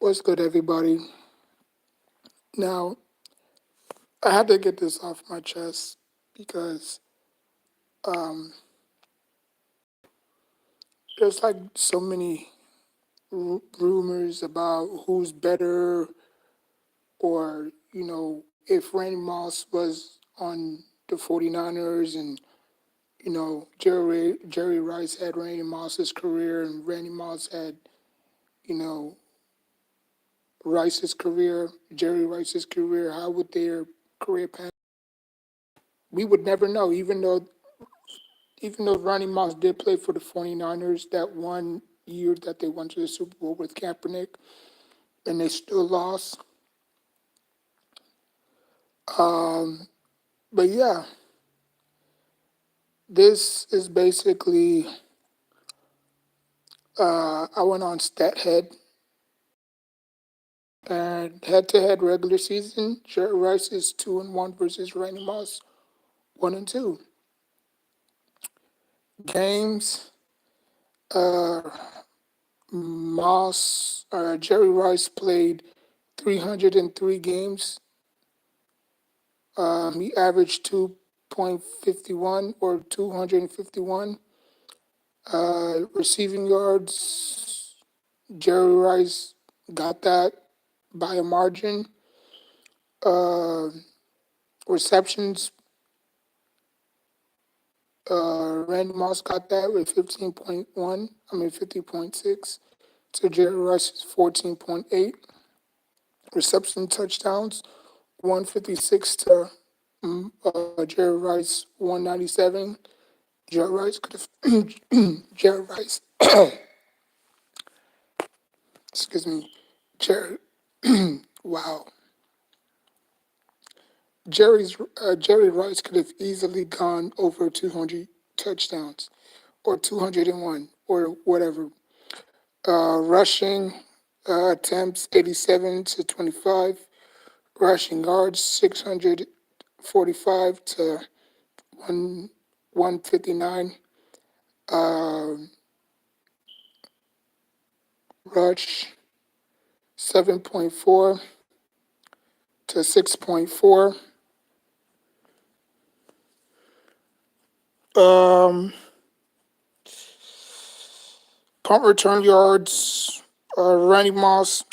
What's good, everybody? Now, I had to get this off my chest because um, there's like so many rumors about who's better, or, if Randy Moss was on the 49ers and, Jerry Rice had Randy Moss's career and Randy Moss had, you know, Jerry Rice's career, how would their career pan? We would never know, even though Ronnie Moss did play for the 49ers that one year that they went to the Super Bowl with Kaepernick and they still lost. Um, but yeah, this is basically, I went on StatHead and head to head regular season. Jerry Rice is 2-1 versus Randy Moss 1-2. Games, uh, Jerry Rice played 303 games. He averaged 2.51 or 251 receiving yards. Jerry Rice got that by a margin. Uh, Receptions, Randy Moss got that with 50.6 to Jerry Rice's 14.8. Reception touchdowns, 156 to Jerry Rice 197. Jerry Rice could have Jerry Rice, excuse me, Jerry. Wow, Jerry Rice could have easily gone over 200 touchdowns or 201 or whatever. Rushing attempts 87 to 25. Rushing yards 645 to 159. Um Rush 7.4 to 6.4. Um, Punt return yards. Not Randy Moss.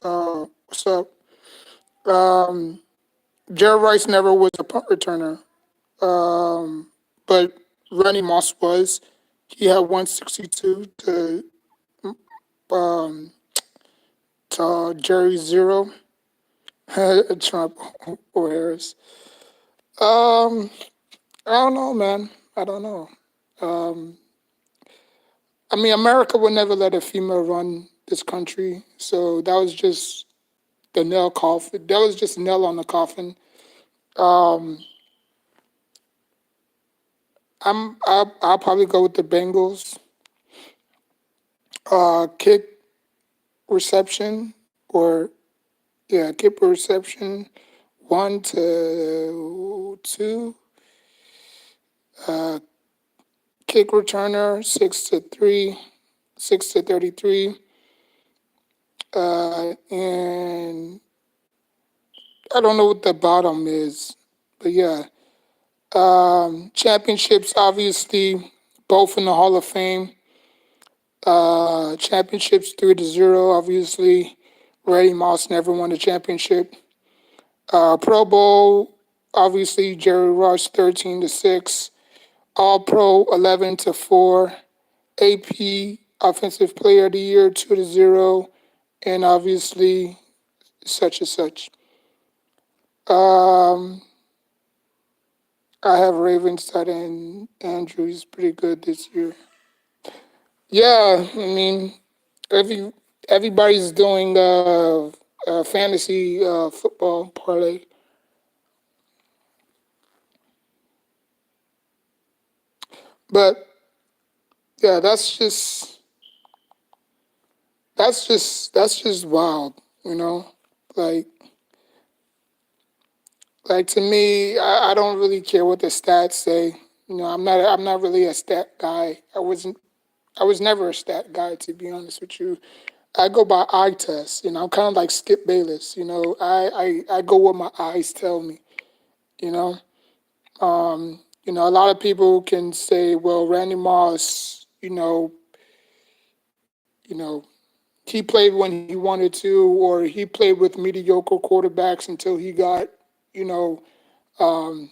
What's up? Um, Jerry Rice never was a punt returner, but Randy Moss was. He had 162 um, to Jerry zero. Trump or Harris. Um, I don't know, man. I don't know. Um, I mean, America would never let a female run this country, so that was just the nail coffin. That was just a nail on the coffin. Um, I'll probably go with the Bengals. Kick reception or kick reception 1-2. Uh, Kick returner 6-3, 6-33. And I don't know what the bottom is, but yeah. Championships, obviously, both in the Hall of Fame. Championships 3-0, obviously. Randy Moss never won a championship. Pro Bowl, obviously, Jerry Rush 13-6. All Pro 11-4. AP Offensive Player of the Year 2-0. And obviously, such and such. Um, I have Ravens tight end Andrews pretty good this year. Yeah, I mean, every everybody's doing fantasy football parlay, but yeah, that's just wild, you know. Like like to me, I don't really care what the stats say. I'm not really a stat guy. I was never a stat guy, to be honest with you. I go by eye test. I'm kind of like Skip Bayless. I go what my eyes tell me. You know, a lot of people can say, well, Randy Moss, you know, he played when he wanted to, or he played with mediocre quarterbacks until he got, you know, um,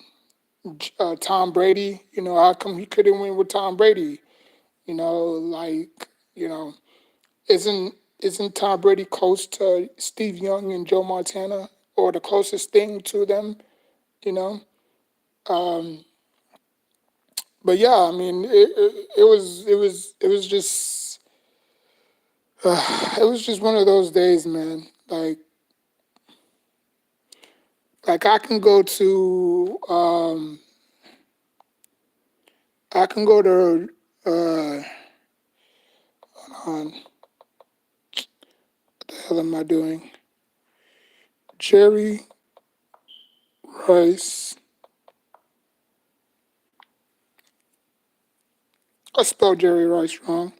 Tom Brady. How come he couldn't win with Tom Brady? Like, you know, isn't Tom Brady close to Steve Young and Joe Montana, or the closest thing to them? You know, um, but yeah, I mean, it was just it was just one of those days, man. Like I can go to on what the hell am I doing? Jerry Rice. I spelled Jerry Rice wrong.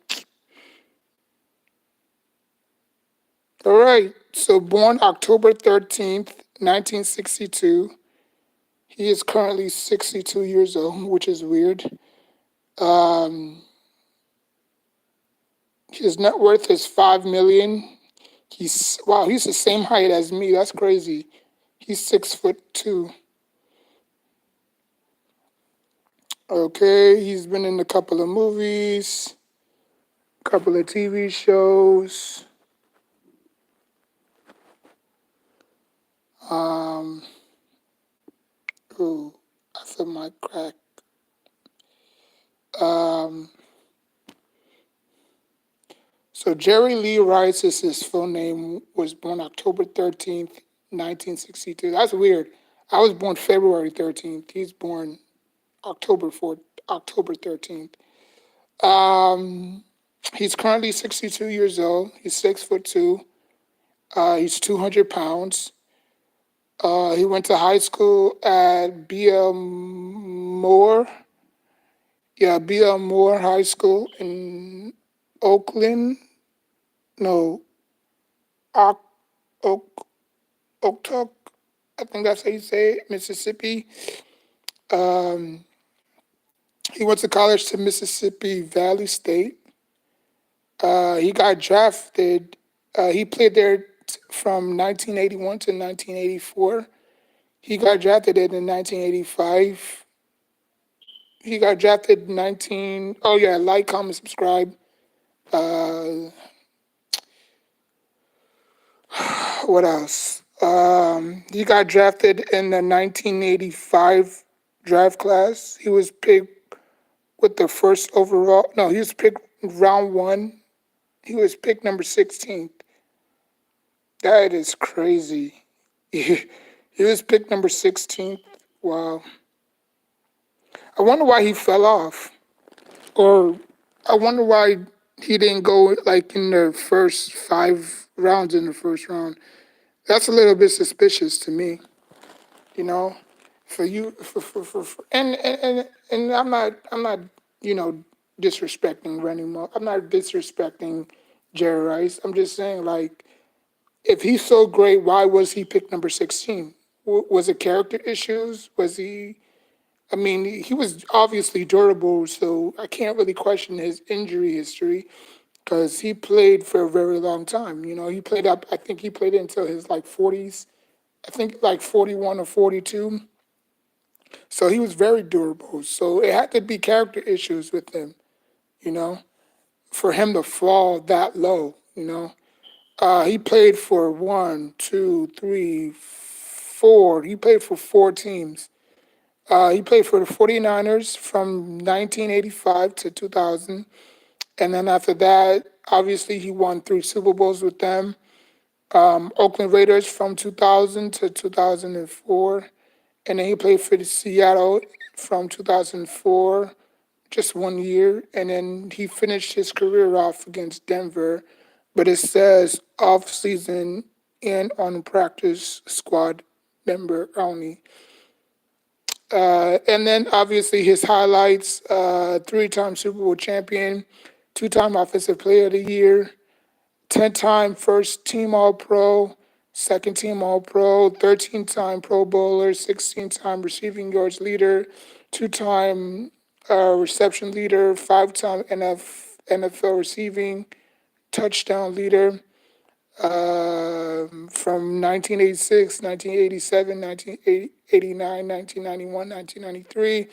All right. So born October 13th, 1962. He is currently 62 years old, which is weird. Um, his net worth is 5 million. He's the same height as me. That's crazy. He's 6'2". Okay, he's been in a couple of movies, couple of TV shows. Um, ooh, I feel my crack. Um, so Jerry Lee Rice is his full name. Was born October 13th, 1962. That's weird. I was born February 13th. He's born October 4th, October 13th. Um, he's currently 62 years old. He's 6'2". He's 200 pounds. He went to high school at B.L. Moore. Yeah, B.L. Moore High School in Oakland. No, Oak, Oak, Oaktuck. I think that's how you say it, Mississippi. Um, he went to college to Mississippi Valley State. He got drafted. He played there from 1981 to 1984. He got drafted in 1985. He got drafted 19. Oh yeah, like, comment, subscribe. Uh, what else? He got drafted in the 1985 draft class. He was picked with the first overall. No, he was picked round one. He was picked number 16th. That is crazy. He was picked number 16th. Wow. I wonder why he fell off. Or I wonder why he didn't go like in the first 5 rounds in the first round. That's a little bit suspicious to me, you know. For you, for and I'm not you know disrespecting Rennie Mo. I'm not disrespecting Jerry Rice. I'm just saying, like, if he's so great, why was he picked number 16? Was it character issues? Was he? I mean, he was obviously durable, so I can't really question his injury history because he played for a very long time. He played up. I think he played until his like 40s. I think like 41 or 42. So he was very durable. So it had to be character issues with him, you know, for him to fall that low. He played for one, two, three, four. He played for 4 teams. He played for the 49ers from 1985 to 2000. And then after that, obviously, he won 3 Super Bowls with them. Oakland Raiders from 2000 to 2004. And then he played for the Seattle from 2004, just 1 year. And then he finished his career off against Denver. But it says off season and on practice squad member only. And then obviously his highlights: 3-time Super Bowl champion, 2-time Offensive Player of the Year, 10-time first team All Pro, second team All Pro, 13-time Pro Bowler, 16-time receiving yards leader, two-time reception leader, five-time NFL receiving touchdown leader from 1986, 1987, 1989, 1991, 1993.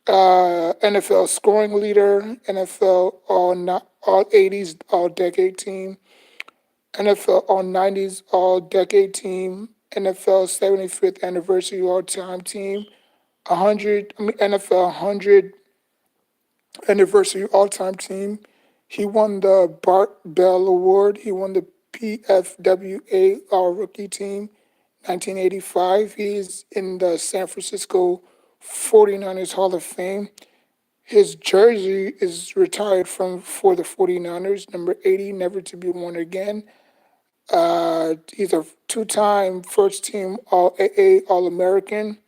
NFL scoring leader, NFL all 80s all decade team, NFL all 90s all decade team, NFL 75th anniversary all time team, 100 NFL 100 anniversary all time team. He won the Bart Bell Award. He won the PFWA All Rookie Team 1985. He's in the San Francisco 49ers Hall of Fame. His jersey is retired from for the 49ers, number 80, never to be worn again. He's a two-time first team All AA All American.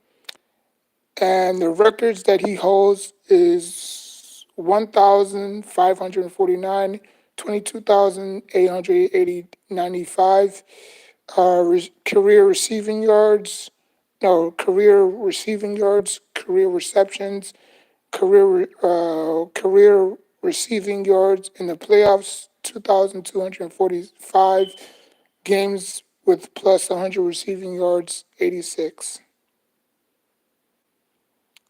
And the records that he holds is 1,549, 22,880, 95 career receiving yards, no, career receiving yards, career receptions, career receiving yards in the playoffs, 2,245 games with plus 100 receiving yards, 86.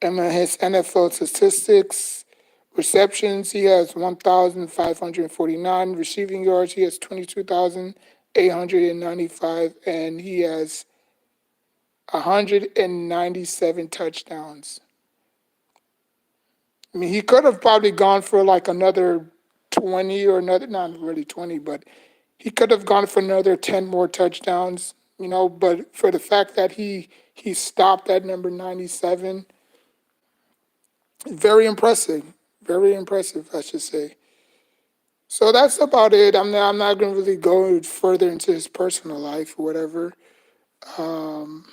And his NFL statistics, receptions, he has 1,549. Receiving yards, he has 22,895. And he has 197 touchdowns. I mean, he could have probably gone for like another 20 or another, not really 20, but he could have gone for another 10 more touchdowns, but for the fact that he stopped at number 97, very impressive. Very impressive, I should say. So that's about it. I'm not going to really go further into his personal life or whatever. Um,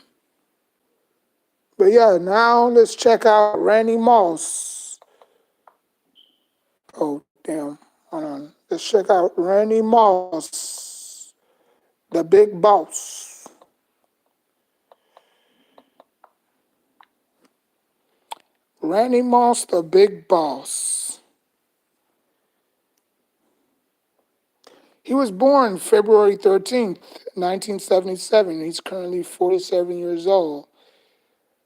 but yeah, now let's check out Randy Moss. Oh, damn. Hold on. Let's check out Randy Moss, the big boss. Randy Moss, the big boss. He was born February 13th, 1977. He's currently 47 years old.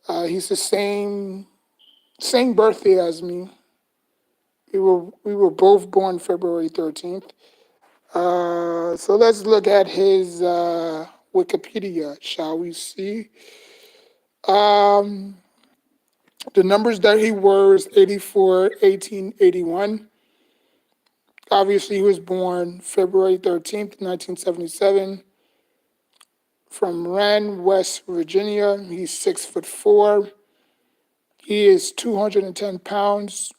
He's the same birthday as me. We were both born February 13th. So let's look at his Wikipedia, shall we see? Um, the numbers that he wears: 84, 18, 81. Obviously, he was born February 13th, 1977, from Wren, West Virginia. He's 6'4". He is 210 pounds.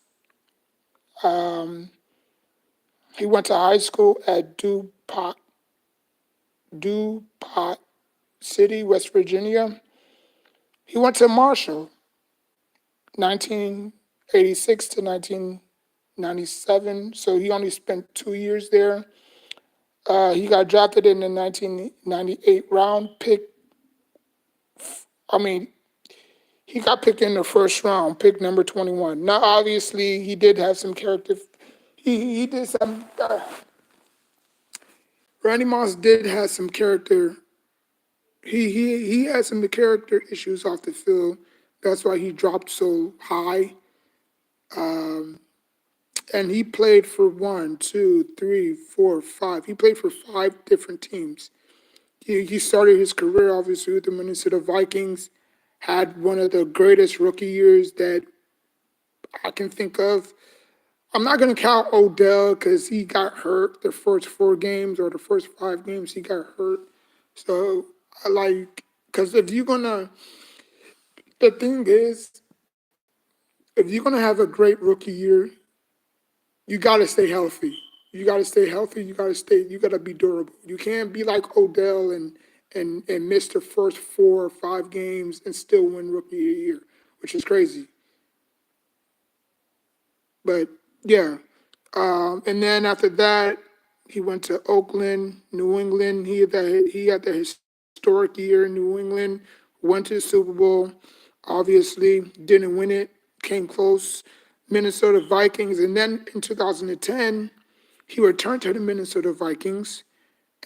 Um, he went to high school at DuPont City, West Virginia. He went to Marshall, 1986 to 1997. So he only spent 2 years there. He got drafted in the 1998 round pick. I mean, he got picked in the first round, pick number 21. Now, obviously, he did have some character. He did some. Randy Moss did have some character. He had some character issues off the field. That's why he dropped so high. And he played for one, two, three, four, five. He played for five different teams. He started his career obviously with the Minnesota Vikings. Had one of the greatest rookie years that I can think of. I'm not going to count Odell because he got hurt the first 4 games or the first 5 games. He got hurt. So I like, because the thing is, if you're going to have a great rookie year, you got to stay healthy. You got to stay healthy. You got to be durable. You can't be like Odell and miss the first 4 or 5 games and still win rookie year, which is crazy. But yeah. And then after that, He went to Oakland, New England. He had the historic year in New England. Went to the Super Bowl. Obviously, didn't win it. Came close. Minnesota Vikings, and then in 2010, he returned to the Minnesota Vikings.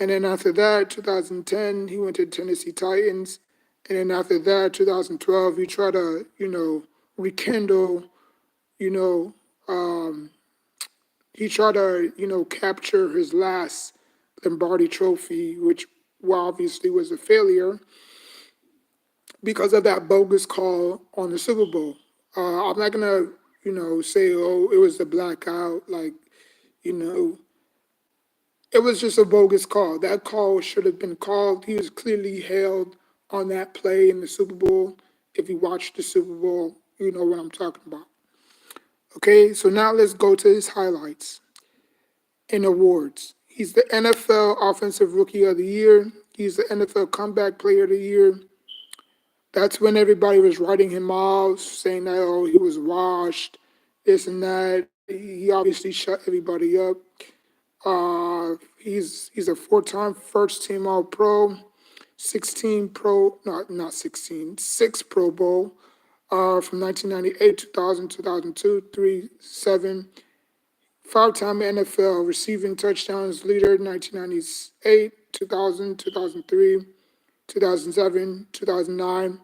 And then after that, 2010, he went to Tennessee Titans. And then after that, 2012, he tried to, rekindle, you know, um, he tried to, capture his last Lombardi trophy, which obviously was a failure because of that bogus call on the Super Bowl. I'm not gonna, say, oh, it was the blackout. Like, you know, it was just a bogus call. That call should have been called. He was clearly held on that play in the Super Bowl. If you watched the Super Bowl, you know what I'm talking about. Okay, so now let's go to his highlights and awards. He's the NFL Offensive Rookie of the Year. He's the NFL Comeback Player of the Year. That's when everybody was writing him off, saying that, oh, he was washed, this and that. He obviously shut everybody up. He's a four-time first-team All-Pro, 16 Pro, not 16, six Pro Bowl, from 1998, 2000, 2002, 3, 7. Five-time NFL receiving touchdowns leader, 1998, 2000, 2003, 2007, 2009.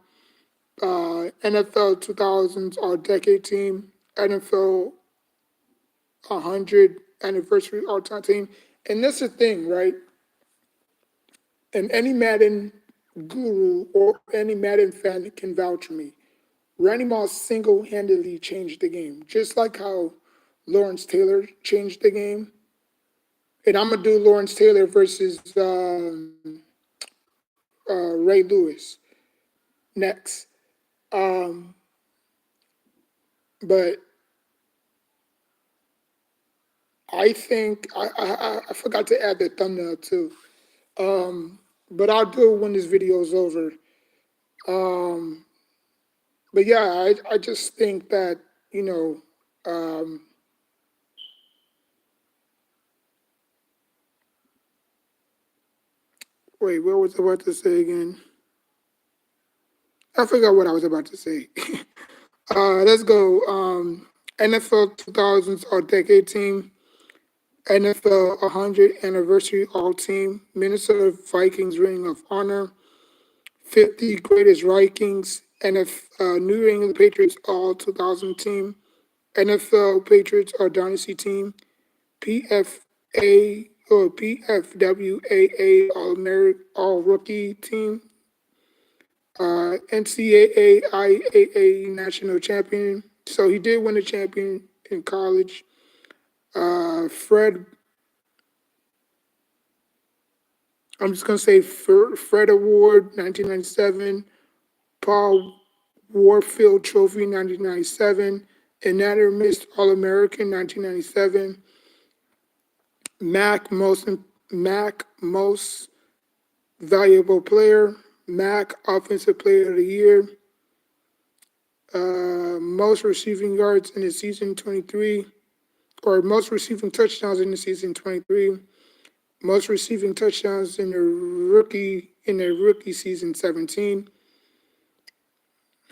NFL 2000s All-Decade Team, NFL 100 Anniversary All-Time Team. And that's the thing, right? And any Madden guru or any Madden fan can vouch for me. Randy Moss single-handedly changed the game, just like how Lawrence Taylor changed the game. And I'm gonna do Lawrence Taylor versus Ray Lewis next. Um, but I think I forgot to add the thumbnail too. But I'll do it when this video is over. Um, but yeah, I just think that, you know, um, wait, what was I about to say again? I forgot what I was about to say. Let's go. NFL 2000s All Decade Team, NFL 100 Anniversary All Team, Minnesota Vikings Ring of Honor, 50 Greatest Vikings, New England Patriots All 2000 Team, NFL Patriots All Dynasty Team, PFA or PFWAA All American All Rookie Team, NCAA IAA National Champion. So he did win a champion in college. Fred, I'm just gonna say Fred Award, 1997. Paul Warfield Trophy, 1997. Unanimous All American, 1997. Mac Most Mac Most Valuable Player, Mac Offensive Player of the Year, most receiving yards in the season 23, or most receiving touchdowns in the season 23, most receiving touchdowns in the rookie season 17.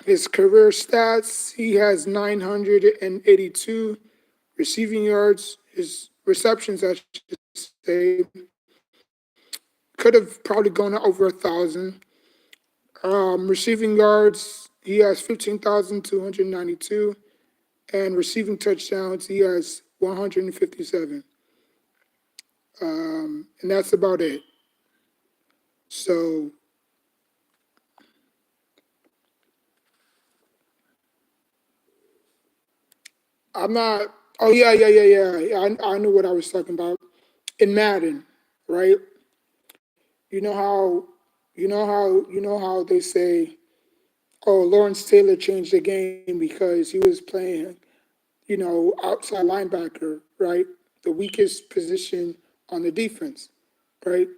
His career stats, he has 982 receiving yards. His receptions, I should say, could have probably gone over 1,000. Receiving yards, he has 15,292, and receiving touchdowns, he has 157. And that's about it. So I'm not. Oh yeah. I knew what I was talking about in Madden, right? You know how, you know how they say, oh, Lawrence Taylor changed the game because he was playing, outside linebacker, right? The weakest position on the defense, right?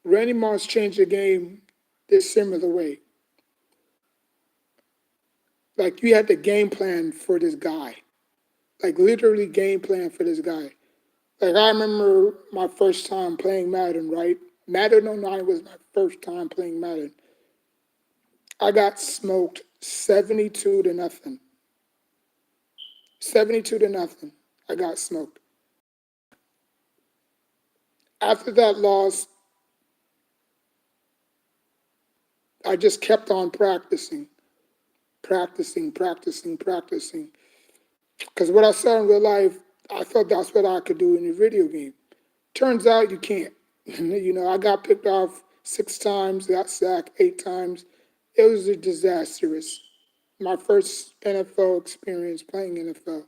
Randy Moss changed the game this similar way. Like you had the game plan for this guy, like literally game plan for this guy. Like I remember my first time playing Madden, right? Madden '09 was my first time playing Madden. I got smoked 72 to nothing. 72 to nothing. I got smoked. After that loss, I just kept on practicing, practicing. Because what I saw in real life, I thought that's what I could do in a video game. Turns out you can't. I got picked off 6 times, got sacked 8 times. It was a disastrous. My first NFL experience playing NFL.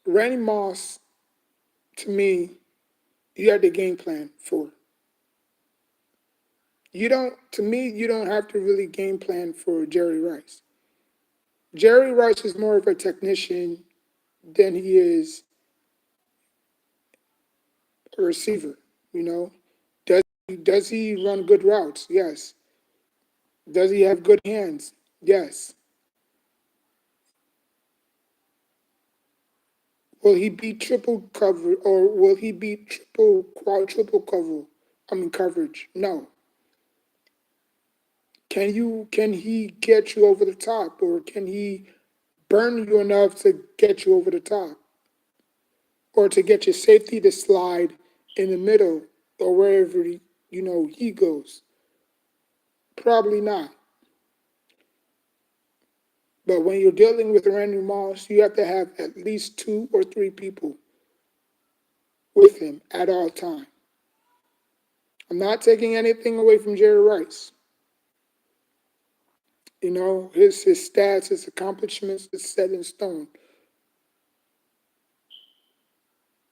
Randy Moss, to me, you had the game plan for. To me, you don't have to really game plan for Jerry Rice. Jerry Rice is more of a technician than he is a receiver. You know, does he run good routes? Yes. Does he have good hands? Yes. Will he beat triple cover or will he beat quadruple cover? I mean coverage. No. Can he get you over the top or can he burn you enough to get you over the top? Or to get your safety to slide in the middle or wherever he goes? Probably not. But when you're dealing with Randy Moss, you have to have at least 2 or 3 people with him at all time. I'm not taking anything away from Jerry Rice. His stats, his accomplishments is set in stone.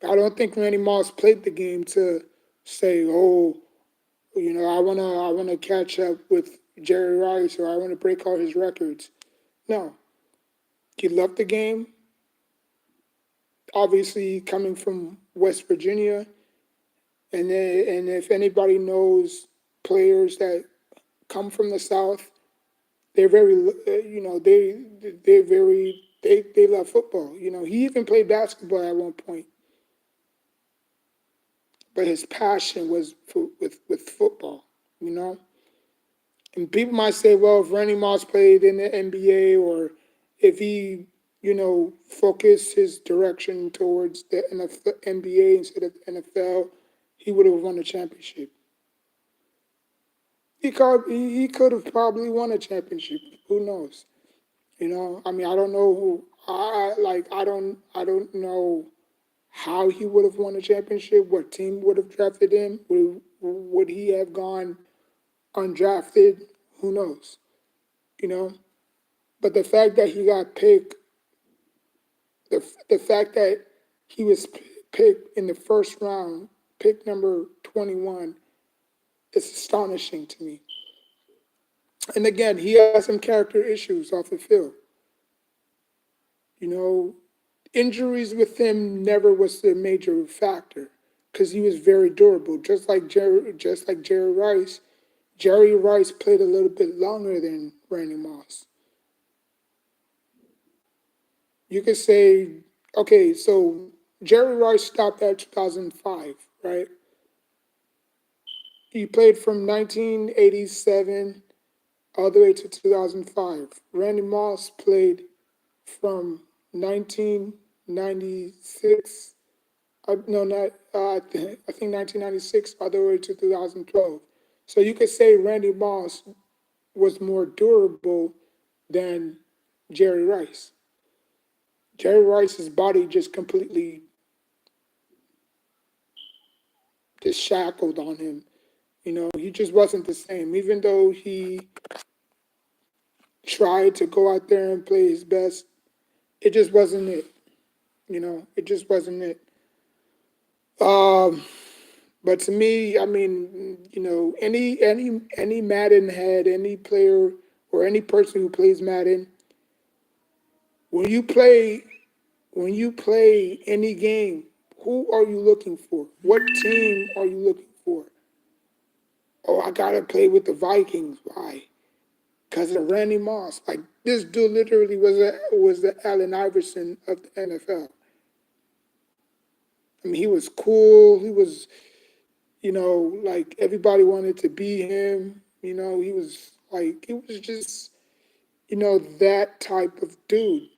I don't think Randy Moss played the game to say, "Oh, I wanna catch up with Jerry Rice or I want to break all his records." No, he loved the game. Obviously, coming from West Virginia, and if anybody knows players that come from the South, they're very, they're very, they love football. He even played basketball at one point, but his passion was with football. You know, and people might say, well, if Randy Moss played in the NBA or if he, focused his direction towards the NBA instead of the NFL, he would have won a championship. He could have probably won a championship. Who knows? I mean, I don't know who. I don't know how he would have won a championship. What team would have drafted him? Would he have gone undrafted? Who knows? You know. But the fact that he got picked, the fact that he was picked in the first round, pick number 21, is astonishing to me. And again, he has some character issues off the field. You know, injuries with him never was the major factor because he was very durable, just like Jerry Rice. Jerry Rice played a little bit longer than Randy Moss. You could say, okay, so Jerry Rice stopped at 2005, right? He played from 1987 all the way to 2005. Randy Moss played from 1996. No, not I think 1996 all the way to 2012. So you could say Randy Moss was more durable than Jerry Rice. Jerry Rice's body just completely just shackled on him. He just wasn't the same. Even though he tried to go out there and play his best, it just wasn't it. It just wasn't it. Um, but to me, I mean, any Madden head, any player or any person who plays Madden, when you play when you play any game, who are you looking for? What team are you looking for? Oh, I gotta play with the Vikings. Why? Because of Randy Moss. Like this dude literally was the Allen Iverson of the NFL. I mean, he was cool. He was, like everybody wanted to be him. He was like, he was just, that type of dude,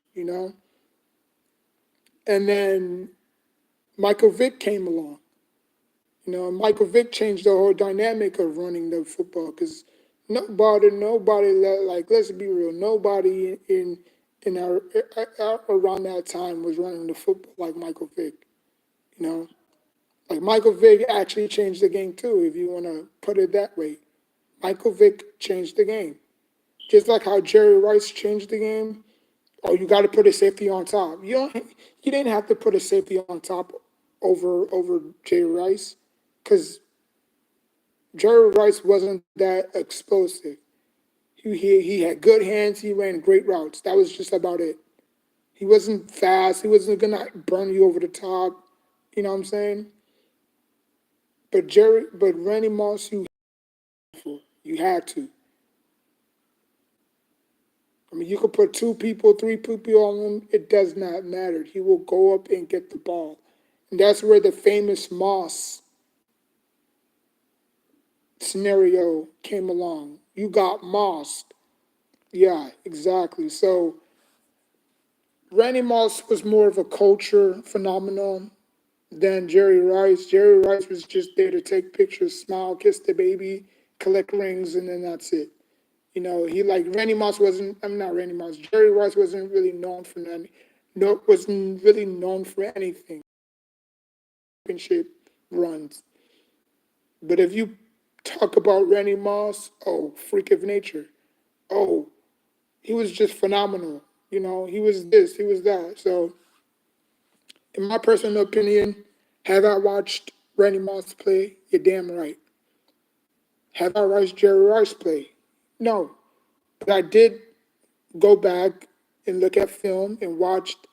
And then Michael Vick came along. Michael Vick changed the whole dynamic of running the football because nobody, like, let's be real, nobody in our around that time was running the football like Michael Vick. You know, like Michael Vick actually changed the game too, if you want to put it that way. Michael Vick changed the game, just like how Jerry Rice changed the game. Oh, you got to put a safety on top. You didn't have to put a safety on top over Jerry Rice, because Jerry Rice wasn't that explosive. He had good hands. He ran great routes. That was just about it. He wasn't fast. He wasn't gonna burn you over the top. You know what I'm saying? But Randy Moss, you had to. I mean, you could put two people, three people on him. It does not matter. He will go up and get the ball, and that's where the famous Moss scenario came along. You got Moss. Yeah, exactly. So Randy Moss was more of a culture phenomenon than Jerry Rice. Jerry Rice was just there to take pictures, smile, kiss the baby, collect rings, and then that's it. He like Randy Moss wasn't. I'm not Randy Moss. Jerry Rice wasn't really known for nothing. No, wasn't really known for anything. Championship runs. But if you talk about Randy Moss, oh, freak of nature. Oh, he was just phenomenal. He was this, he was that. So, in my personal opinion, have I watched Randy Moss play? You're damn right. Have I watched Jerry Rice play? No. But I did go back and look at film and watched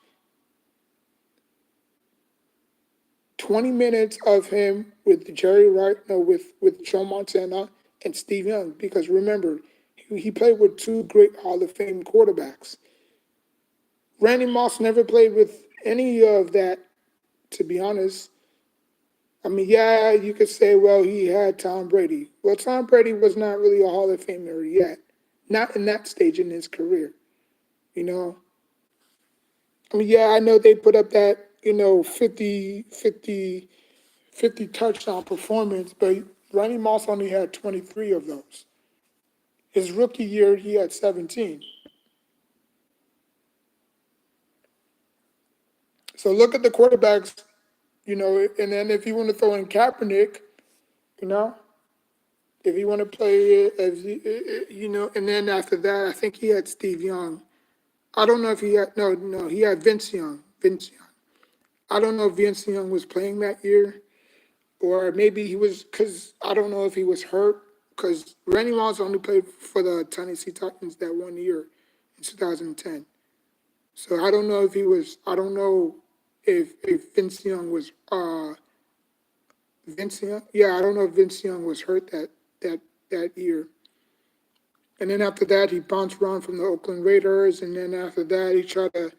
20 minutes of him with Jerry Rice, no, with Joe Montana and Steve Young. Because remember, he played with two great Hall of Fame quarterbacks. Randy Moss never played with any of that, to be honest. I mean, yeah, you could say, well, he had Tom Brady. Well, Tom Brady was not really a Hall of Famer yet, not in that stage in his career. You know, I mean, yeah, I know they put up that 50 touchdown performance, but Randy Moss only had 23 of those. His rookie year, he had 17. So look at the quarterbacks, and then if you want to throw in Kaepernick, you know, if you want to play, and then after that, I think he had Steve Young. I don't know if he had, no, he had Vince Young. Vince Young. I don't know if Vince Young was playing that year, or maybe he was, because I don't know if he was hurt, because Randy Moss only played for the Tennessee Titans that 1 year in 2010. So I don't know if he was, I don't know if Vince Young was, Vince Young, yeah, I don't know if Vince Young was hurt that year. And then after that, he bounced around from the Oakland Raiders. And then after that, he tried to,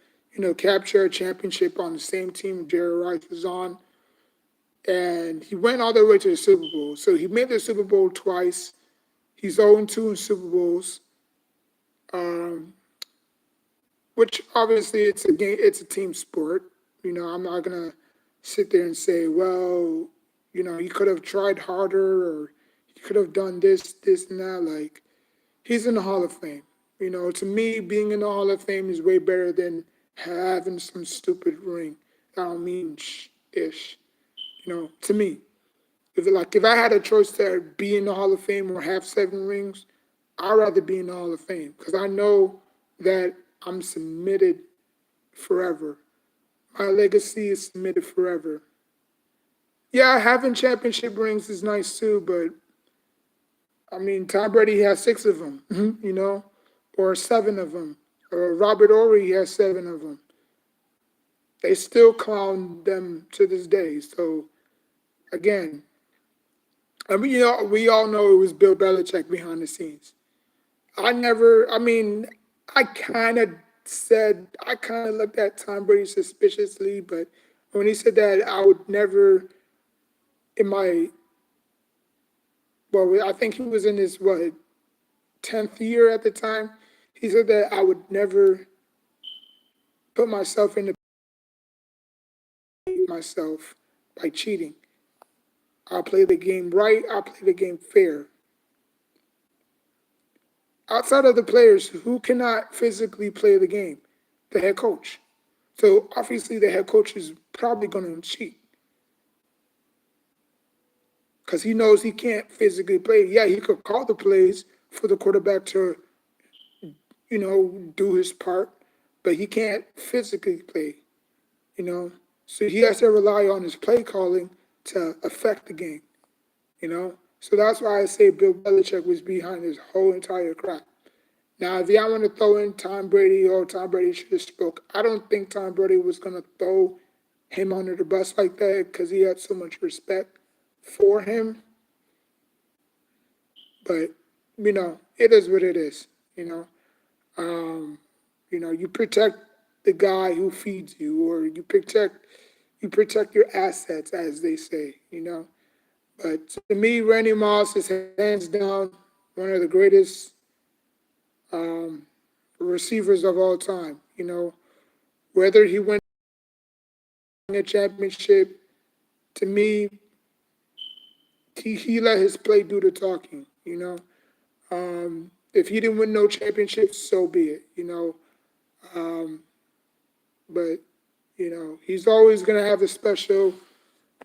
capture a championship on the same team Jerry Rice was on. And he went all the way to the Super Bowl. So he made the Super Bowl twice. He's 0-2 in Super Bowls, um, which obviously it's a game, it's a team sport. I'm not gonna sit there and say, well, he could have tried harder or he could have done this, and that. Like, he's in the Hall of Fame. To me, being in the Hall of Fame is way better than having some stupid ring. I don't mean ish. To me, if I had a choice to be in the Hall of Fame or have 7 rings, I'd rather be in the Hall of Fame because I know that I'm submitted forever. My legacy is submitted forever. Yeah, having championship rings is nice too, but I mean, Tom Brady has 6 of them, or 7 of them. Or Robert Ory has 7 of them. They still clown them to this day. So again, I mean, we all know it was Bill Belichick behind the scenes. I mean, I kind of I kind of looked at Tom Brady suspiciously, but When he said that I would never, in my, well, I think he was in his, what, 10th year at the time. He said that I would never put myself in the myself by cheating. I'll play the game right, I'll play the game fair. Outside of the players who cannot physically play the game, the head coach. So obviously the head coach is probably going to cheat because he knows he can't physically play. Yeah, he could call the plays for the quarterback to, do his part, but he can't physically play, you know. So he has to rely on his play calling to affect the game, you know. So that's why I say Bill Belichick was behind this whole entire crap. Now, if y'all want to throw in Tom Brady, or Tom Brady should have spoke, I don't think Tom Brady was going to throw him under the bus like that because he had so much respect for him. But, it is what it is, you know. Um, you protect the guy who feeds you, or you protect your assets, as they say, you know. But to me, Randy Moss is hands down one of the greatest um, receivers of all time. Whether he wins a championship, to me, he let his play do the talking. If he didn't win no championships, so be it. Um, but he's always gonna have a special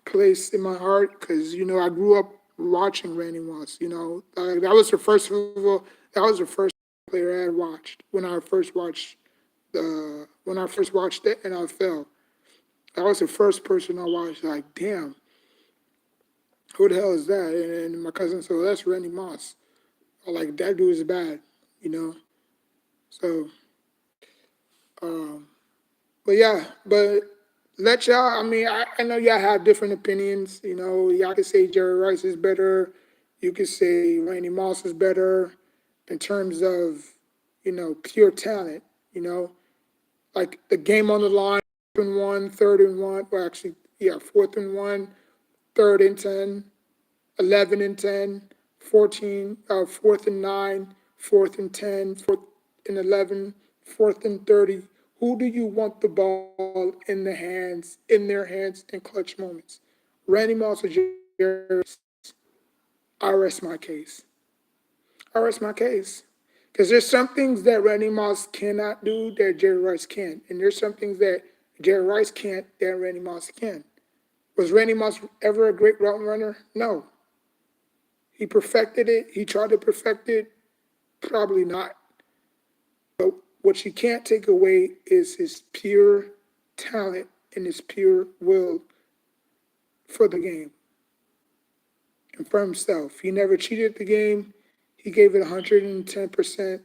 place in my heart because I grew up watching Randy Moss. That was the first that was the first player I had watched when I first watched the NFL. That was the first person I watched. Like, damn, who the hell is that? And my cousin said, well, that's Randy Moss. I'm like, that dude is bad, you know. So, um, but yeah, but let y'all. I mean, I know y'all have different opinions. Y'all can say Jerry Rice is better. You could say Randy Moss is better in terms of pure talent. You know, like the game on the line, 4th and 1, 3rd and 1. Well, actually, yeah, 4th and 1, 3rd and 10, 11 and 10, 14, 4th and 9, 4th and 10, 4th and 11, 4th and 30. Who do you want the ball in their hands in clutch moments? Randy Moss or Jerry Rice? I rest my case. I rest my case. Because there's some things that Randy Moss cannot do that Jerry Rice can. And there's some things that Jerry Rice can't that Randy Moss can. Was Randy Moss ever a great route runner? No. He perfected it. He tried to perfect it. Probably not. But what you can't take away is his pure talent and his pure will for the game and for himself. He never cheated the game. He gave it 110%.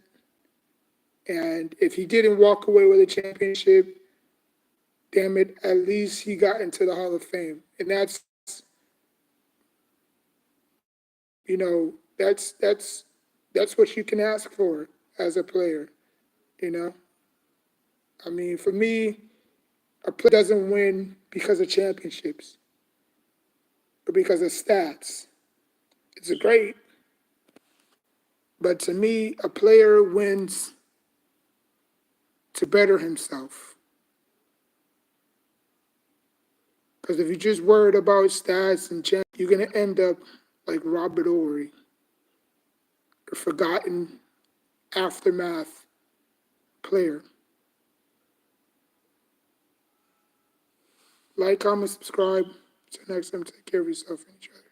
And if he didn't walk away with a championship, damn it, at least he got into the Hall of Fame. And you know, that's what you can ask for as a player, you know? I mean, for me, a player doesn't win because of championships or because of stats. It's great, but to me, a player wins to better himself. Because if you're just worried about stats and champ, you're gonna end up like Robert Ory, a forgotten aftermath player. Like, comment, subscribe. Till next time, take care of yourself and each other.